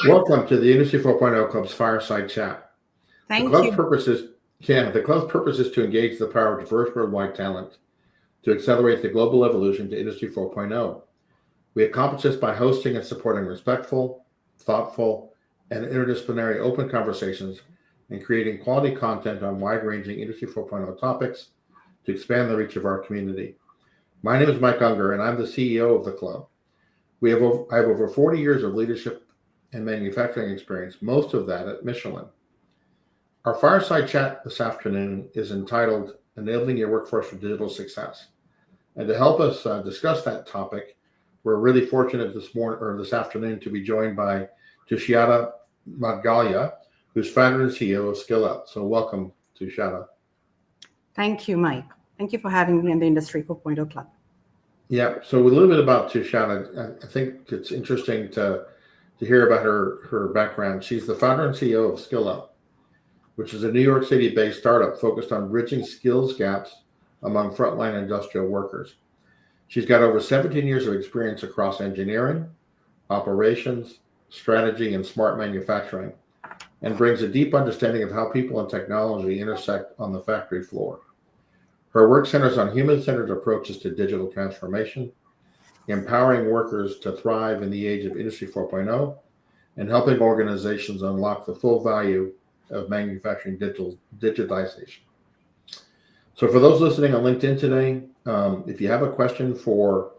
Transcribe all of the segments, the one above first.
Welcome to the Industry 4.0 Club's Fireside Chat. The Thank club's you. purpose is the club's purpose is to engage the power of diverse worldwide talent to accelerate the global evolution to Industry 4.0. We accomplish this by hosting and supporting respectful, thoughtful, and interdisciplinary open conversations and creating quality content on wide-ranging Industry 4.0 topics to expand the reach of our community. My name is Mike Ungar, and I'm the CEO of the club. I have over 40 years of leadership and manufacturing experience, most of that at Michelin. Our fireside chat this afternoon is entitled Enabling Your Workforce for Digital Success. And to help us discuss that topic, we're really fortunate this afternoon to be joined by Tushyati Maudgalya, who's founder and CEO of SkillUp. So welcome, Tushyati. Thank you, Mike. Thank you for having me in the Industry 4.0 Club. Yeah, so a little bit about Tushyati. I think it's interesting to hear about her background. She's the founder and CEO of SkillUp, which is a New York City-based startup focused on bridging skills gaps among frontline industrial workers. She's got over 17 years of experience across engineering, operations, strategy, and smart manufacturing, and brings a deep understanding of how people and technology intersect on the factory floor. Her work centers on human-centered approaches to digital transformation, empowering workers to thrive in the age of Industry 4.0, and helping organizations unlock the full value of manufacturing digitization. So for those listening on LinkedIn today, if you have a question for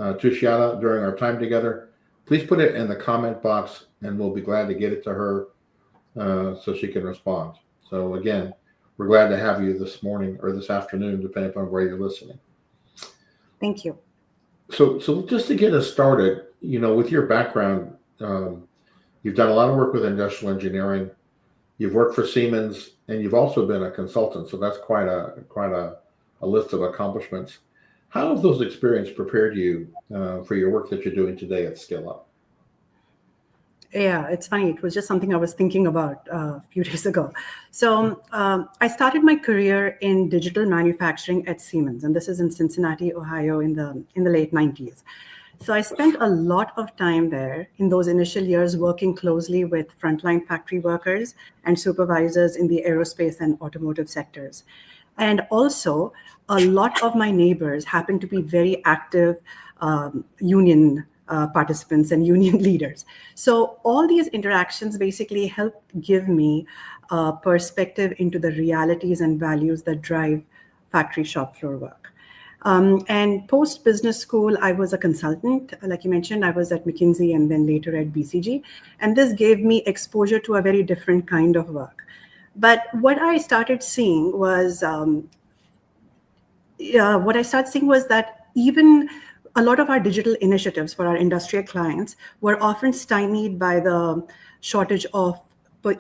Tushyati during our time together, please put it in the comment box and we'll be glad to get it to her so she can respond. So again, we're glad to have you this morning or this afternoon, depending upon where you're listening. Thank you. So just to get us started, with your background, you've done a lot of work with industrial engineering. You've worked for Siemens, and you've also been a consultant. So that's quite a list of accomplishments. How have those experiences prepared you for your work that you're doing today at SkillUp? Yeah, it's funny. It was just something I was thinking about a few days ago. So I started my career in digital manufacturing at Siemens, and this is in Cincinnati, Ohio, in the late 90s. So I spent a lot of time there in those initial years working closely with frontline factory workers and supervisors in the aerospace and automotive sectors. And also, a lot of my neighbors happened to be very active union participants and union leaders. So all these interactions basically helped give me a perspective into the realities and values that drive factory shop floor work. And post business school, I was a consultant. Like you mentioned, I was at McKinsey and then later at BCG. And this gave me exposure to a very different kind of work. But what I started seeing was that even a lot of our digital initiatives for our industrial clients were often stymied by the shortage of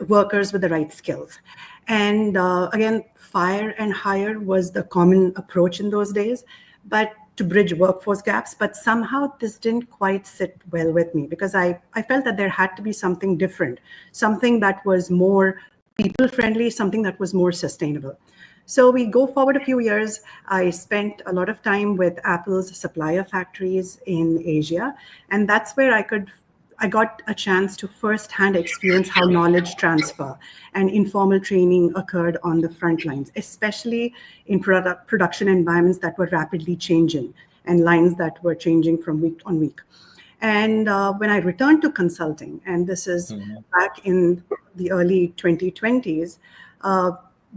workers with the right skills. And again, fire and hire was the common approach in those days, but to bridge workforce gaps. But somehow this didn't quite sit well with me because I felt that there had to be something different, something that was more people-friendly, something that was more sustainable. So we go forward a few years. I spent a lot of time with Apple's supplier factories in Asia, and that's where I got a chance to firsthand experience how knowledge transfer and informal training occurred on the front lines, especially in production environments that were rapidly changing and lines that were changing from week on week. And when I returned to consulting, and this is back in the early 2020s,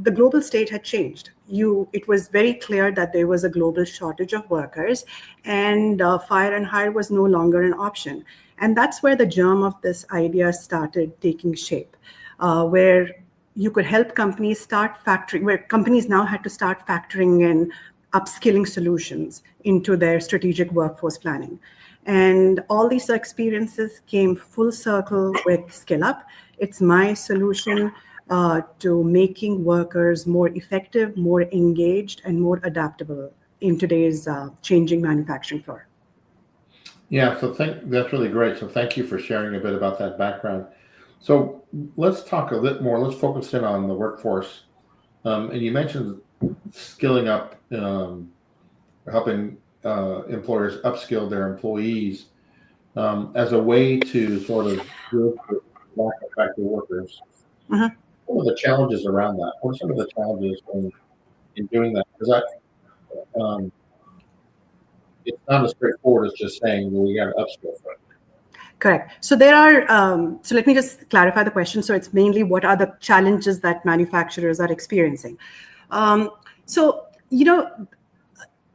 the global state had changed. It was very clear that there was a global shortage of workers, and fire and hire was no longer an option. And that's where the germ of this idea started taking shape, where you could help companies where companies now had to start factoring in upskilling solutions into their strategic workforce planning. And all these experiences came full circle with SkillUp. It's my solution to making workers more effective, more engaged, and more adaptable in today's changing manufacturing floor. Yeah, so that's really great. So thank you for sharing a bit about that background. So let's talk a bit more. Let's focus in on the workforce. And you mentioned skilling up, helping employers upskill their employees as a way to sort of lack of factory workers. Mhm. What are the challenges around that? What are some of the challenges in doing that? Because it's not as straightforward as just saying, well, we got to upskill for it. Correct. So there are, so let me just clarify the question. So it's mainly what are the challenges that manufacturers are experiencing? So,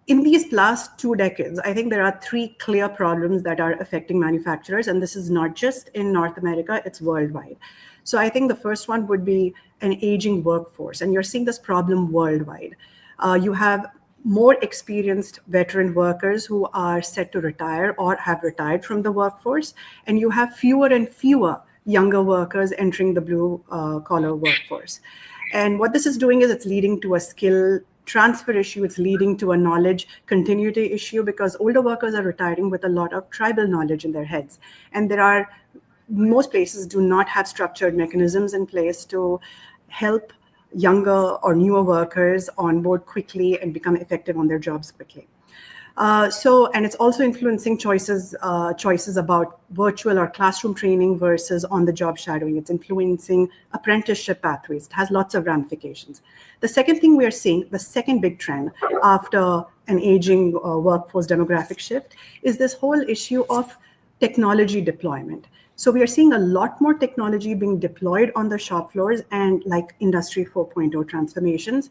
in these last 2 decades, I think there are three clear problems that are affecting manufacturers. And this is not just in North America, it's worldwide. So I think the first one would be an aging workforce. And you're seeing this problem worldwide. You have more experienced veteran workers who are set to retire or have retired from the workforce. And you have fewer and fewer younger workers entering the blue collar workforce. And what this is doing is it's leading to a skill transfer issue. It's leading to a knowledge continuity issue because older workers are retiring with a lot of tribal knowledge in their heads. And most places do not have structured mechanisms in place to help younger or newer workers onboard quickly and become effective on their jobs quickly. And it's also influencing choices about virtual or classroom training versus on-the-job shadowing. It's influencing apprenticeship pathways. It has lots of ramifications. The second thing we are seeing, the second big trend after an aging workforce demographic shift, is this whole issue of technology deployment. So we are seeing a lot more technology being deployed on the shop floors and like Industry 4.0 transformations.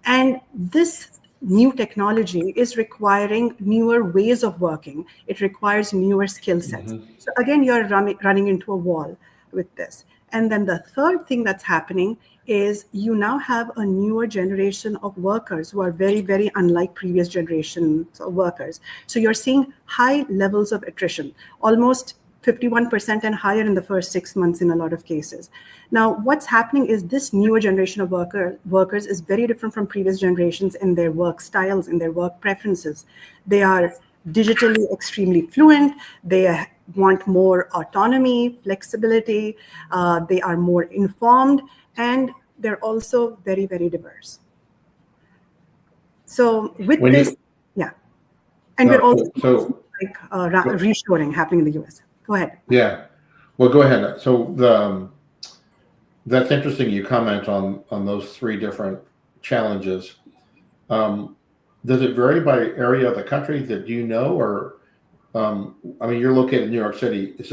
And this new technology is requiring newer ways of working. It requires newer skill sets. Mm-hmm. So again, you're running into a wall with this. And then the third thing that's happening is you now have a newer generation of workers who are very, very unlike previous generations of workers. So you're seeing high levels of attrition, almost 51% and higher in the first 6 months in a lot of cases. Now, what's happening is this newer generation of workers is very different from previous generations in their work styles, in their work preferences. They are digitally extremely fluent. They want more autonomy, flexibility. They are more informed, and they're also very, very diverse. So with this, yeah. And we're also like reshoring happening in the US. Go ahead. Yeah. Well, go ahead. So that's interesting. You comment on those three different challenges. Does it vary by area of the country that you know, or I mean, you're located in New York City. Is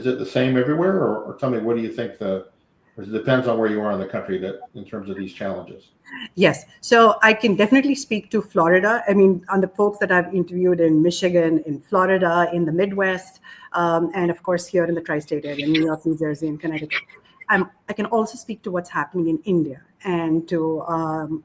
it the same everywhere, or tell me, what do you think or it depends on where you are in the country that in terms of these challenges? Yes. So I can definitely speak to Florida. I mean, on the folks that I've interviewed in Michigan, in Florida, in the Midwest, and of course here in the tri-state area, New York, New Jersey, and Connecticut. I can also speak to what's happening in India and to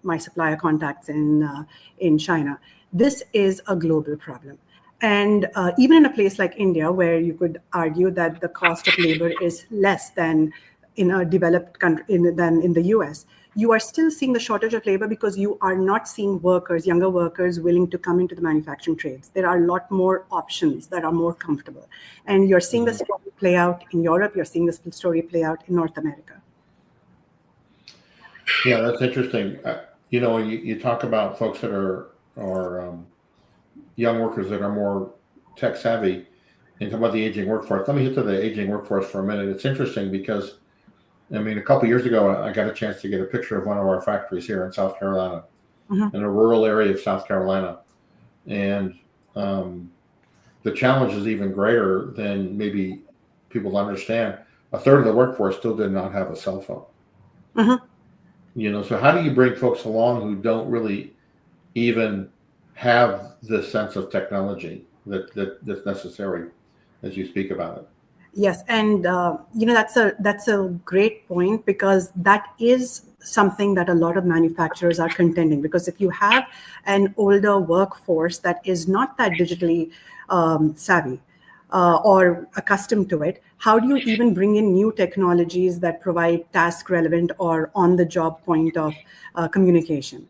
my supplier contacts in China. This is a global problem. And even in a place like India, where you could argue that the cost of labor is less than in a developed country than in the US, you are still seeing the shortage of labor because you are not seeing younger workers willing to come into the manufacturing trades. There are a lot more options that are more comfortable. And you're seeing the story play out in Europe. You're seeing the story play out in North America. Yeah, that's interesting. You talk about folks that are young workers that are more tech savvy and talk about the aging workforce. Let me get to the aging workforce for a minute. It's interesting because, I mean, a couple of years ago, I got a chance to get a picture of one of our factories here in South Carolina, in a rural area of South Carolina. And the challenge is even greater than maybe people understand. A third of the workforce still did not have a cell phone. So how do you bring folks along who don't really even have the sense of technology that's necessary as you speak about it? Yes, and that's a great point, because that is something that a lot of manufacturers are contending. Because if you have an older workforce that is not that digitally savvy or accustomed to it, how do you even bring in new technologies that provide task relevant or on the job point of communication?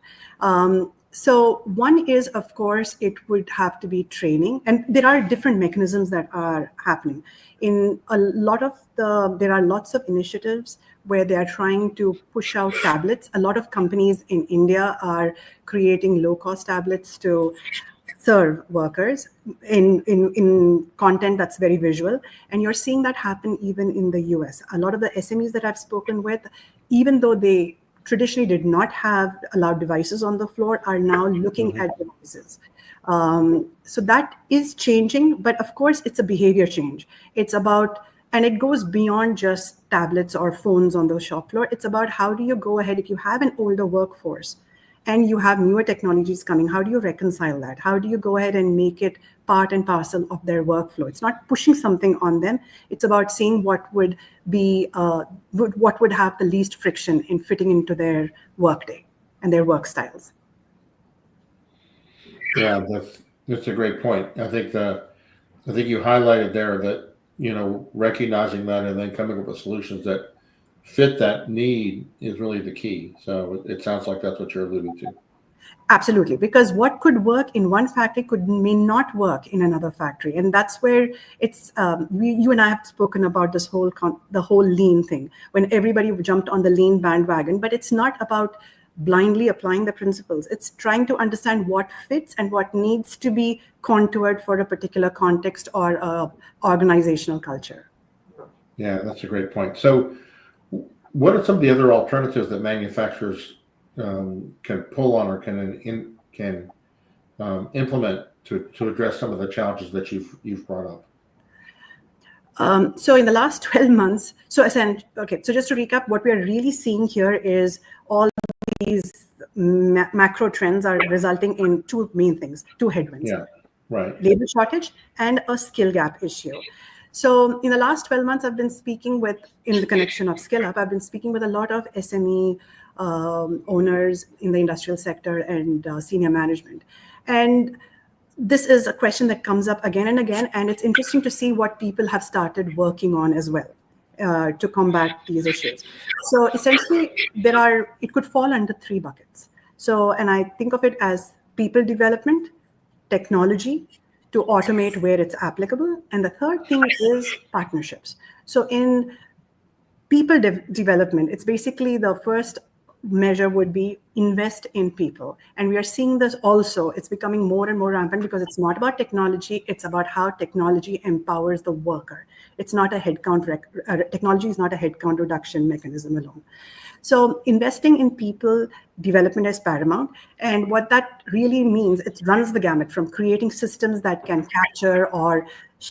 So one is, of course, it would have to be training, and there are different mechanisms that are happening. There are lots of initiatives where they are trying to push out tablets. A lot of companies in India are creating low-cost tablets to serve workers in content that's very visual. And you're seeing that happen even in the US. A lot of the SMEs that I've spoken with, even though they traditionally did not have allowed devices on the floor, are now looking at devices. So that is changing, but of course it's a behavior change. It's about, and it goes beyond just tablets or phones on the shop floor. It's about how do you go ahead if you have an older workforce and you have newer technologies coming, how do you reconcile that? How do you go ahead and make it part and parcel of their workflow? It's not pushing something on them. It's about seeing what would be, what would have the least friction in fitting into their workday and their work styles. Yeah, that's a great point. I think you highlighted there that, recognizing that and then coming up with solutions that fit that need is really the key. So it sounds like that's what you're alluding to. Absolutely, because what could work in one factory may not work in another factory, and that's where it's. You and I have spoken about this the whole lean thing when everybody jumped on the lean bandwagon, but it's not about blindly applying the principles. It's trying to understand what fits and what needs to be contoured for a particular context or organizational culture. Yeah, that's a great point. So, what are some of the other alternatives that manufacturers can pull on or can implement to address some of the challenges that you've brought up? So in the last 12 months, so just to recap, what we are really seeing here is all these macro trends are resulting in two main things, two headwinds. Yeah, right. Labor shortage and a skill gap issue. So in the last 12 months, I've been speaking in the connection of Skill Up, I've been speaking with a lot of SME owners in the industrial sector and senior management. And this is a question that comes up again and again, and it's interesting to see what people have started working on as well to combat these issues. So essentially, it could fall under three buckets. So, and I think of it as people development, technology to automate where it's applicable, and the third thing is partnerships. So in people development, it's basically the first measure would be invest in people. And we are seeing this also, it's becoming more and more rampant because it's not about technology, it's about how technology empowers the worker. It's not a headcount, technology is not a headcount reduction mechanism alone. So investing in people development is paramount. And what that really means, it runs the gamut from creating systems that can capture or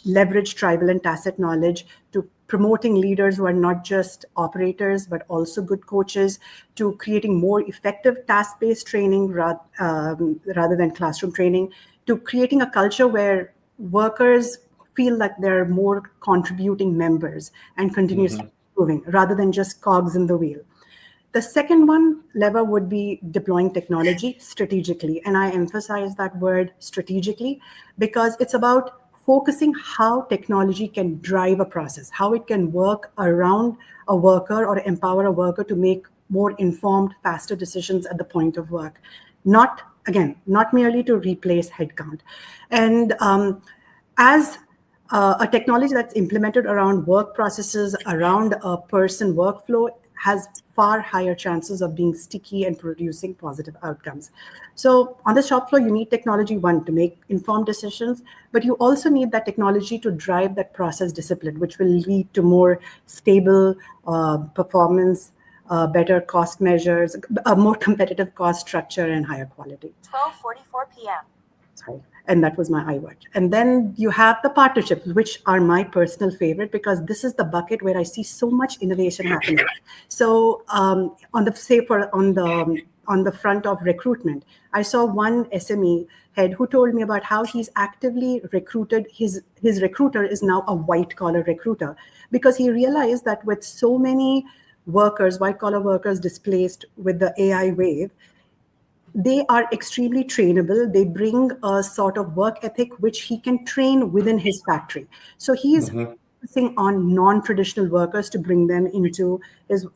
leverage tribal and tacit knowledge to promoting leaders who are not just operators, but also good coaches, to creating more effective task-based training rather than classroom training, to creating a culture where workers feel like they're more contributing members and continuously improving rather than just cogs in the wheel. The second lever would be deploying technology strategically. And I emphasize that word strategically because it's about focusing how technology can drive a process, how it can work around a worker or empower a worker to make more informed, faster decisions at the point of work. Not merely to replace headcount. And as a technology that's implemented around work processes, around a person workflow, has far higher chances of being sticky and producing positive outcomes. So on the shop floor, you need technology, one, to make informed decisions, but you also need that technology to drive that process discipline, which will lead to more stable performance, better cost measures, a more competitive cost structure, and higher quality. 12:44 p.m. Sorry. And that was my iWatch. And then you have the partnerships, which are my personal favorite because this is the bucket where I see so much innovation happening. So on the front of recruitment, I saw one SME head who told me about how he's actively recruited. His recruiter is now a white collar recruiter because he realized that with so many white collar workers displaced with the AI wave, they are extremely trainable. They bring a sort of work ethic which he can train within his factory. So he is focusing on non-traditional workers to bring them into his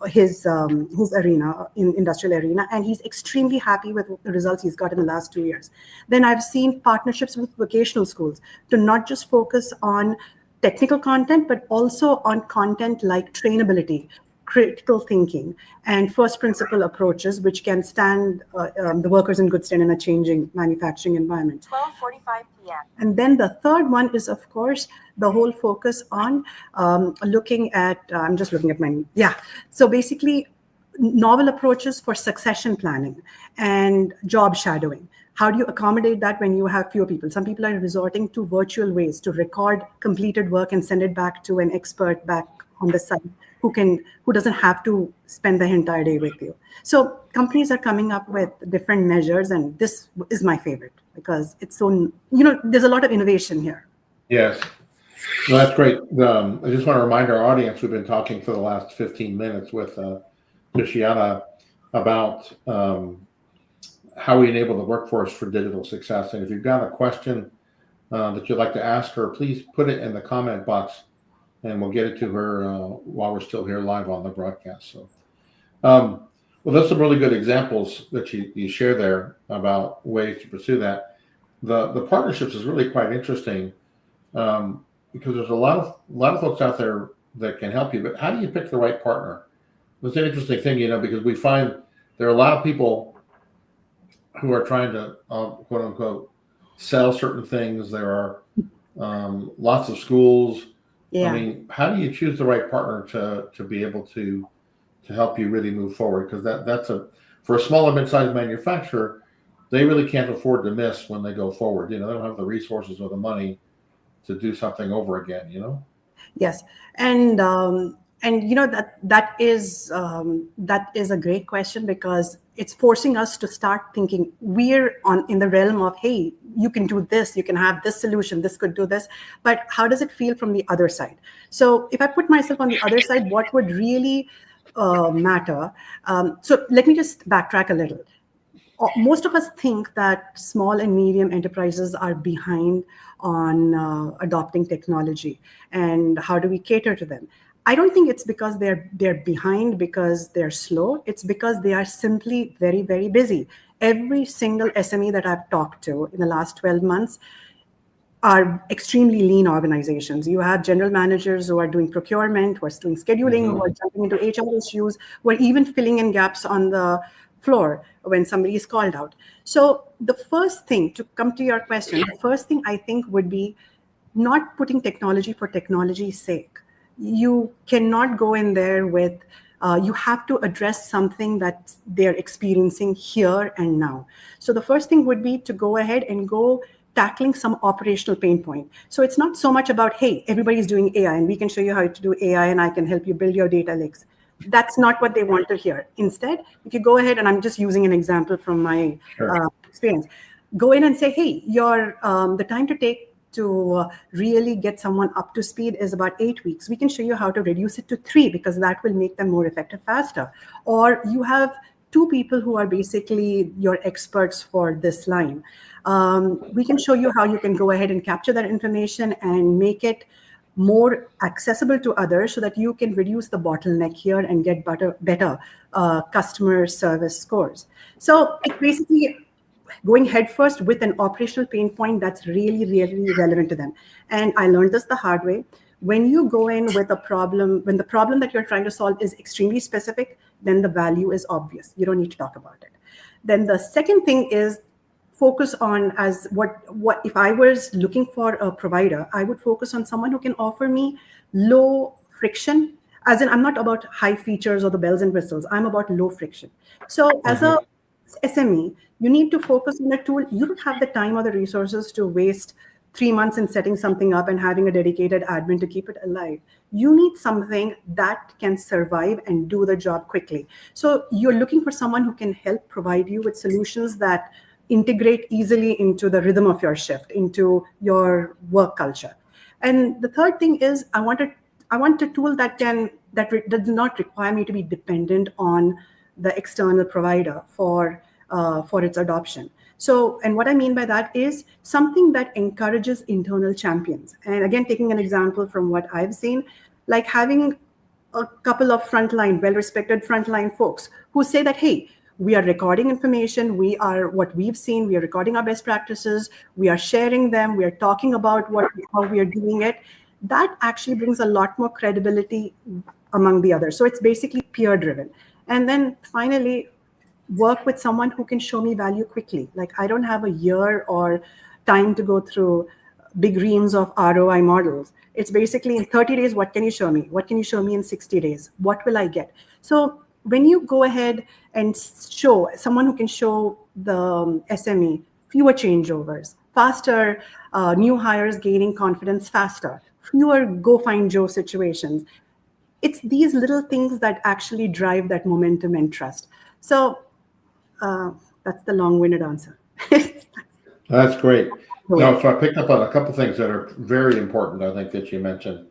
arena, in industrial arena, and he's extremely happy with the results he's got in the last 2 years. Then I've seen partnerships with vocational schools to not just focus on technical content, but also on content like trainability. critical thinking and first principle approaches, which can stand the workers in good stead in a changing manufacturing environment. 12:45 p.m. And then the third one is, of course, the whole focus on looking at, I'm just looking at so basically novel approaches for succession planning and job shadowing. How do you accommodate that when you have fewer people? Some people are resorting to virtual ways to record completed work and send it back to an expert back on the site who doesn't have to spend the entire day with you. So companies are coming up with different measures, and this is my favorite because it's so, there's a lot of innovation here. Yes. No, that's great. I just want to remind our audience, we've been talking for the last 15 minutes with Tushyati about how we enable the workforce for digital success. And if you've got a question that you'd like to ask her, please put it in the comment box and we'll get it to her while we're still here live on the broadcast. So, well, there's some really good examples that you share there about ways to pursue that. The partnerships is really quite interesting because there's a lot of folks out there that can help you, but how do you pick the right partner? It's an interesting thing, because we find there are a lot of people who are trying to quote unquote sell certain things. There are lots of schools. Yeah. I mean, how do you choose the right partner to be able to help you really move forward? Because that's for a small and mid-sized manufacturer, they really can't afford to miss when they go forward. They don't have the resources or the money to do something over again. Yes, and that is a great question because it's forcing us to start thinking we're in the realm of, hey, you can do this, you can have this solution, this could do this, but how does it feel from the other side? So if I put myself on the other side, what would really matter? So let me just backtrack a little. Most of us think that small and medium enterprises are behind on adopting technology, and how do we cater to them? I don't think it's because they're behind because they're slow. It's because they are simply very, very busy. Every single SME that I've talked to in the last 12 months are extremely lean organizations. You have general managers who are doing procurement, who are doing scheduling, who are jumping into HR issues, who are even filling in gaps on the floor when somebody is called out. So the first thing, to come to your question, the first thing I think would be not putting technology for technology's sake. You cannot go in there with, you have to address something that they're experiencing here and now. So the first thing would be to go ahead and go tackling some operational pain point. So it's not so much about, hey, everybody's doing AI and we can show you how to do AI and I can help you build your data lakes. That's not what they want to hear. Instead, if you go ahead, and I'm just using an example from my experience, go in and say, hey, the time to take to really get someone up to speed is about 8 weeks. We can show you how to reduce it to 3 because that will make them more effective faster. Or you have 2 people who are basically your experts for this line. We can show you how you can go ahead and capture that information and make it more accessible to others so that you can reduce the bottleneck here and get better customer service scores. So it's basically going headfirst with an operational pain point that's really, really relevant to them. And I learned this the hard way. When you go in with a problem, when the problem that you're trying to solve is extremely specific, then the value is obvious. You don't need to talk about it. Then the second thing is focus on as what if I was looking for a provider, I would focus on someone who can offer me low friction. As in, I'm not about high features or the bells and whistles. I'm about low friction. So as a SME, you need to focus on a tool. You don't have the time or the resources to waste 3 months in setting something up and having a dedicated admin to keep it alive. You need something that can survive and do the job quickly. So you're looking for someone who can help provide you with solutions that integrate easily into the rhythm of your shift, into your work culture. And the third thing is I want a tool that does not require me to be dependent on the external provider for its adoption. So, and what I mean by that is something that encourages internal champions. And again, taking an example from what I've seen, like having a couple of well-respected frontline folks who say that, hey, we are recording information. We are what we've seen. We are recording our best practices. We are sharing them. We are talking about how we are doing it. That actually brings a lot more credibility among the others. So it's basically peer driven. And then finally, work with someone who can show me value quickly. Like I don't have a year or time to go through big reams of ROI models. It's basically in 30 days, what can you show me? What can you show me in 60 days? What will I get? So when you go ahead and show someone who can show the SME fewer changeovers, faster new hires gaining confidence faster, fewer go find Joe situations, it's these little things that actually drive that momentum and trust. So that's the long-winded answer. That's great. Now, so I picked up on a couple things that are very important, I think, that you mentioned.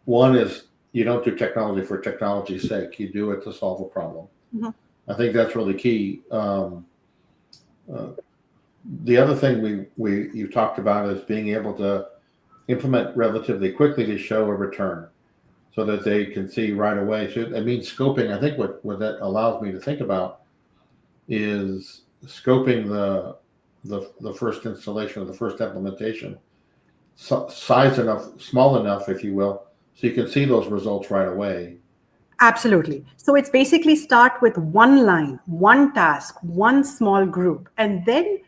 One is you don't do technology for technology's sake. You do it to solve a problem. Mm-hmm. I think that's really key. The other thing you talked about is being able to implement relatively quickly to show a return so that they can see right away. So it means scoping. I think what that allows me to think about is scoping the first installation or the first implementation, size enough, small enough, if you will, so you can see those results right away. Absolutely. So it's basically start with one line, one task, one small group, and then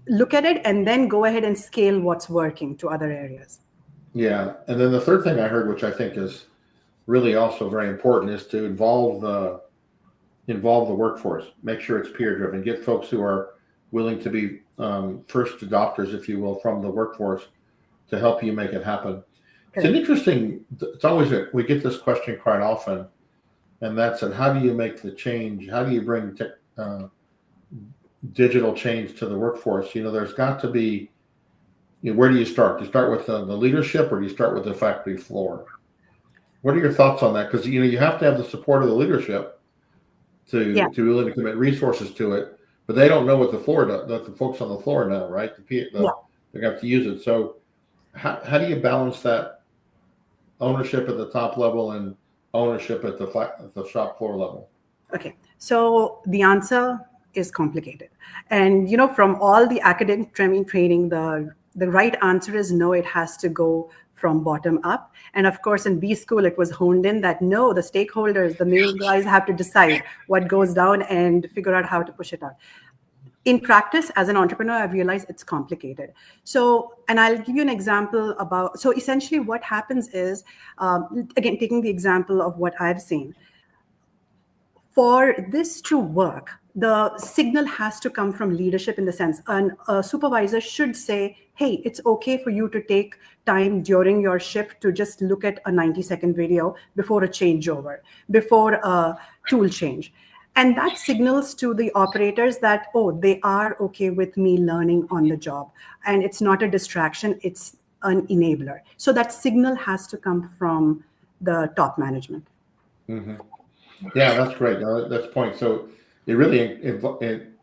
look at it and then go ahead and scale what's working to other areas. Yeah. And then the third thing I heard, which I think is really also very important, is to involve the workforce. Make sure it's peer driven. Get folks who are willing to be first adopters, if you will, from the workforce to help you make it happen. It's an interesting. It's always we get this question quite often, and that's how do you make the change? How do you bring digital change to the workforce? There's got to be. Where do you start? Do you start with the leadership, or do you start with the factory floor? What are your thoughts on that? Because you have to have the support of the leadership to really commit resources to it, but they don't know what the floor does. That the folks on the floor know, right? They have to use it. So how do you balance that ownership at the top level and ownership at the shop floor level? Okay, so the answer is complicated, and from all the academic training, the right answer is no. It has to go from bottom up, and of course in B school it was honed in that no, the stakeholders, the main guys have to decide what goes down and figure out how to push it out. In practice, as an entrepreneur, I've realized it's complicated. So, and I'll give you an example so essentially what happens is, again, taking the example of what I've seen, for this to work, the signal has to come from leadership in the sense, a supervisor should say, hey, it's okay for you to take time during your shift to just look at a 90-second video before a changeover, before a tool change. And that signals to the operators that, oh, they are okay with me learning on the job. And it's not a distraction, it's an enabler. So that signal has to come from the top management. Mm-hmm. Yeah, that's great. That's the point. So it really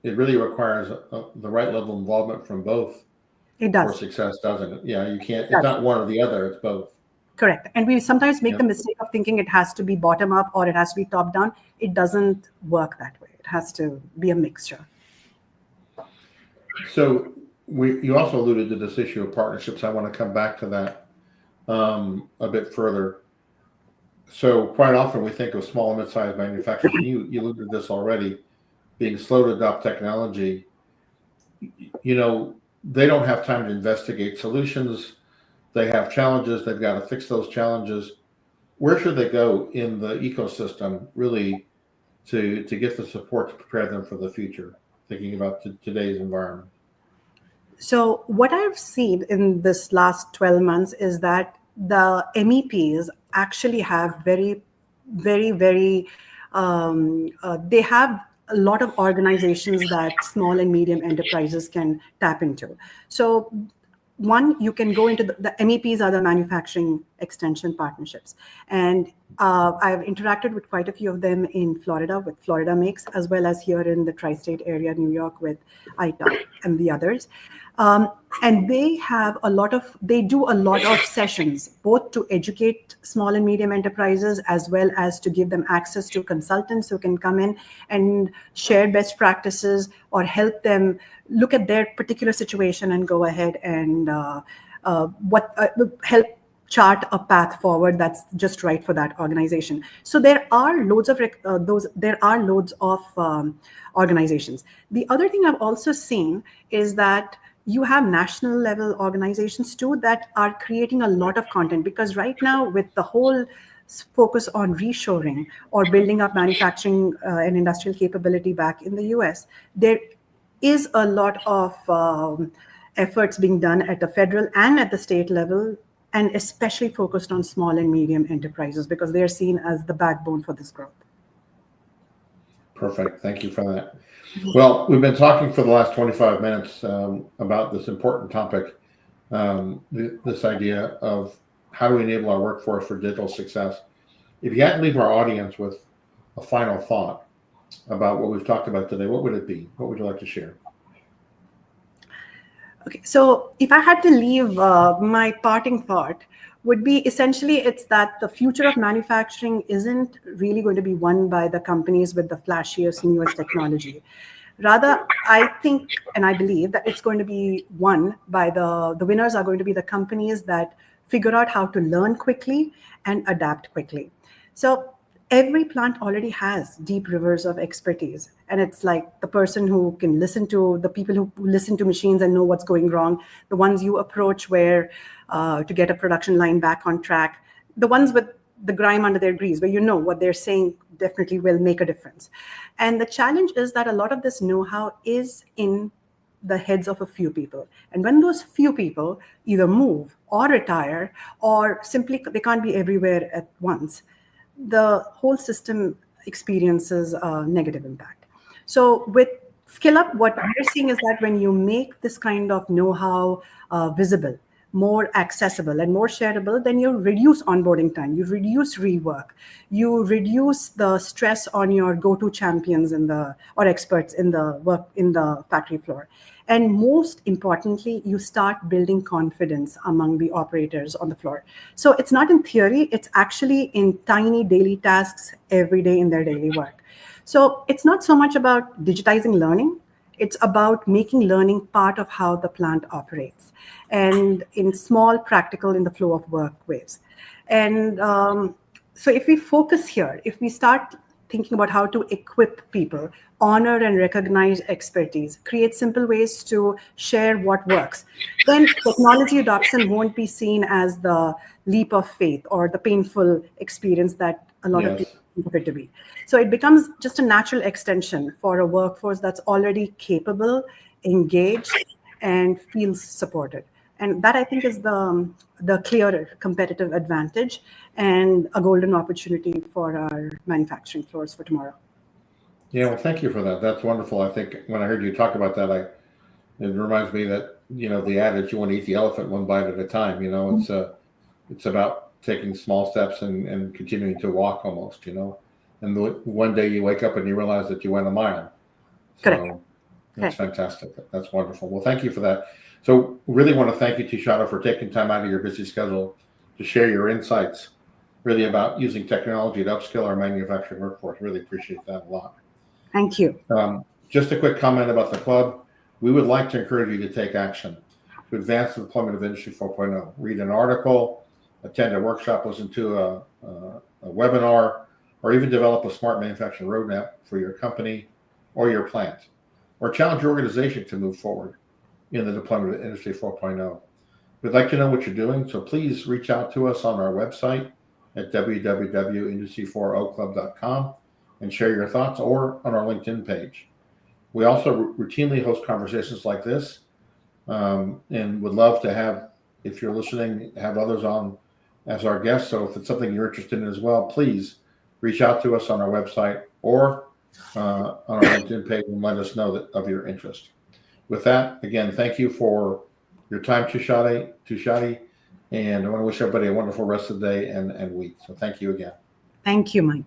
requires the right level of involvement from both. It does. For success, doesn't it? Yeah, you can't. It's not one or the other. It's both. Correct. And we sometimes make the mistake of thinking it has to be bottom up or it has to be top down. It doesn't work that way. It has to be a mixture. So you also alluded to this issue of partnerships. I want to come back to that a bit further. So quite often we think of small and mid-sized manufacturers. You alluded to this already, being slow to adopt technology. They don't have time to investigate solutions. They have challenges. They've got to fix those challenges. Where should they go in the ecosystem really to get the support to prepare them for the future, thinking about today's environment? So what I've seen in this last 12 months is that the MEPs actually have very, very, very, they have a lot of organizations that small and medium enterprises can tap into. So one, you can go into the MEPs are the manufacturing extension partnerships. And I've interacted with quite a few of them in Florida with Florida Makes, as well as here in the tri-state area, New York with ITA and the others. And they do a lot of sessions, both to educate small and medium enterprises, as well as to give them access to consultants who can come in and share best practices or help them look at their particular situation and go ahead and help chart a path forward that's just right for that organization. So there are loads of organizations. The other thing I've also seen is that you have national level organizations too that are creating a lot of content, because right now with the whole focus on reshoring or building up manufacturing and industrial capability back in the US, there is a lot of efforts being done at the federal and at the state level, and especially focused on small and medium enterprises because they are seen as the backbone for this growth. Perfect. Thank you for that. Well, we've been talking for the last 25 minutes about this important topic, this idea of how do we enable our workforce for digital success. If you had to leave our audience with a final thought about what we've talked about today, what would it be? What would you like to share? Okay, so if I had to leave my parting thought would be essentially it's that the future of manufacturing isn't really going to be won by the companies with the flashiest, newest technology. Rather, I think and I believe that it's going to be won by the winners are going to be the companies that figure out how to learn quickly and adapt quickly. So every plant already has deep rivers of expertise. And it's like the person who can listen to the people who listen to machines and know what's going wrong, the ones you approach where to get a production line back on track, the ones with the grime under their grease, where you know what they're saying definitely will make a difference. And the challenge is that a lot of this know-how is in the heads of a few people. And when those few people either move or retire or simply they can't be everywhere at once, the whole system experiences a negative impact. So with SkillUp, what we're seeing is that when you make this kind of know-how visible, more accessible and more shareable, then you reduce onboarding time, you reduce rework, you reduce the stress on your go-to champions or experts in the work in the factory floor. And most importantly, you start building confidence among the operators on the floor. So it's not in theory, it's actually in tiny daily tasks every day in their daily work. So it's not so much about digitizing learning, it's about making learning part of how the plant operates and in small, practical, in the flow of work ways. And so if we focus here, if we start thinking about how to equip people, honor and recognize expertise, create simple ways to share what works, then technology adoption won't be seen as the leap of faith or the painful experience that a lot of people think of it to be. So it becomes just a natural extension for a workforce that's already capable, engaged, and feels supported. And that, I think, is the clear competitive advantage and a golden opportunity for our manufacturing floors for tomorrow. Yeah, well, thank you for that. That's wonderful. I think when I heard you talk about that, it reminds me that, the adage, you want to eat the elephant one bite at a time. It's about taking small steps and continuing to walk almost, and one day you wake up and you realize that you went a mile. So that's fantastic. That's wonderful. Well, thank you for that. So really want to thank you, Tushyati, for taking time out of your busy schedule to share your insights really about using technology to upskill our manufacturing workforce. Really appreciate that a lot. Thank you. Just a quick comment about the club. We would like to encourage you to take action to advance the deployment of Industry 4.0. Read an article, attend a workshop, listen to a webinar, or even develop a smart manufacturing roadmap for your company or your plant, or challenge your organization to move forward in the deployment of Industry 4.0. We'd like to know what you're doing, so please reach out to us on our website at www.industry40club.com and share your thoughts, or on our LinkedIn page. We also routinely host conversations like this, and would love to have, if you're listening, have others on as our guests. So if it's something you're interested in as well, please reach out to us on our website or on our LinkedIn page and let us know of your interest. With that, again, thank you for your time, Tushyati, and I want to wish everybody a wonderful rest of the day and week. So thank you again. Thank you, Mike.